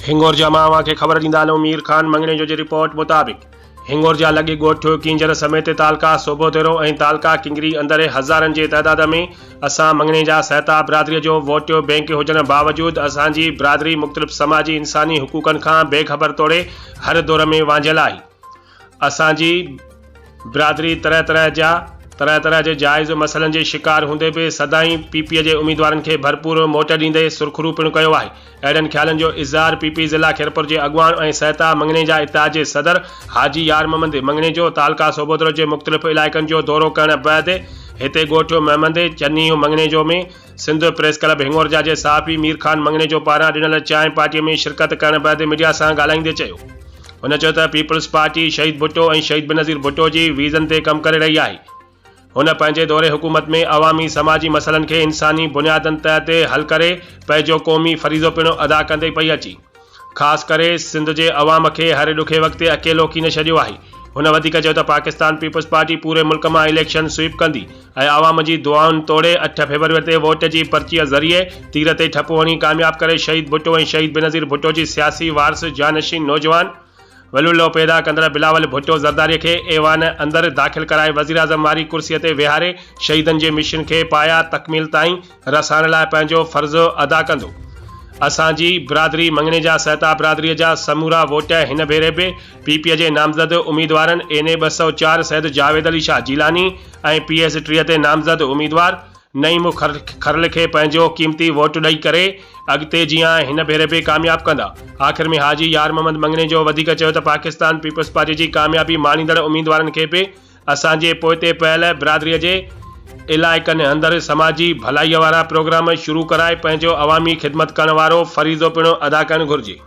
हिंगोरजा मावा के खबर ॾींदा मीर खान मंगने जो रिपोर्ट मुताबिक हिंगोरजा लॻे ॻोठ किंजर समेत तालका सोबोतेरो ऐं तालका किंगरी अंदर हज़ारनि जे तइदाद में असां मंगने जा सहता बिरादरी जो वोट बैंक हुजण बावजूद असांजी बिरादरी मुख़्तलिफ़ समाजी इंसानी हुकूकनि खां बेखबर तोड़े हर दौर में वांझियल आहे। असांजी बिरादरी तरह तरह जे जाइज़ मसइलनि जे शिकार हूंदे बि सदाई पीपीए जे उम्मीदवारनि खे भरपूर मोट ॾींदे सुरखरू पिणु कयो आहे। अहिड़नि ख़्यालनि जो इज़हार पीपी ज़िला खैरपुर जे अॻवान ऐं सहता मंगने जा इत्तेहाद जे सदर हाजी यार मोहम्मद मंगने जो तालका सोबोतरो जे मुख़्तलिफ़ इलाइक़नि जो दौरो करण बैदि हिते ॻोठ मोहम्मद चन्नी मंगने जो में सिंध प्रेस क्लब हिंगोरजा जे सहाफ़ी मीर खान मंगने जो पारां ॾिनल चांहि पार्टीअ में शिरकत करण बैदि मीडिया सां ॻाल्हाईंदे चयो। हुन चयो त पीपल्स पार्टी शहीद भुट्टो ऐं शहीद बेनज़ीर भुट्टो जी वीज़न ते कमु करे रही आहे। हुन पंहिंजे दौरे हुकूमत में अवामी समाजी मसइलनि खे इंसानी बुनियादनि ते हल करे पंहिंजो क़ौमी फ़रीज़ो पिणु अदा कंदे पई अची। ख़ासि करे सिंध जे अवाम खे हर ॾुखे वक़्तु अकेलो कीन छॾियो आहे। हुन वधीक चयो त पाकिस्तान पीपल्स पार्टी पूरे मुल्क में इलेक्शन स्वीप कंदी ऐं अवाम जी दुआउनि तोड़े 8 फरवरी ते वोट जी पर्चीअ ज़रिए तीर ते ठप हणी कामयाब करे शहीद भुट्टो ऐं शहीद बेनज़ीर भुट्टो जी सियासी वारस जानशीन नौजवान वलुल्लो पैदा कंदड़ बिलावल भुट्टो ज़रदारी के ऐवान अंदर दाख़िल कराए वज़ीर आज़म वारी कुर्सीअ ते विहारे शहीदनि जे मिशन के पाया तकमील ताईं रसाइण लाइ पंहिंजो फ़र्ज़ अदा कंदो। असांजी बिरादरी मंगने जा सहता बिरादरीअ जा समूरा वोट हिन भेरे बि पीपीए जे नामज़द उम्मीदवारनि एन 204 सैद जावेद अली शाह जीलानी ऐं PS 3 ते नामज़द उम्मीदवार नईम खरल के पंहिंजो कीमती वोट ॾेई करे अॻिते जीअं हिन भेरे बि कामयाब कंदा। आख़िर में हाजी यार मोहम्मद मंगने जो वधीक चयो त पाकिस्तान पीपल्स पार्टी जी कामयाबी माणींदड़ उम्मीदवारनि खे बि असांजे पोइते पयल बिरादरीअ जे इलाइक़नि अंदरि समाजी भलाईअ वारा प्रोग्राम शुरू कराए पंहिंजो अवामी ख़िदमत करण वारो फ़रीज़ो पिणु अदा करणु घुरिजे।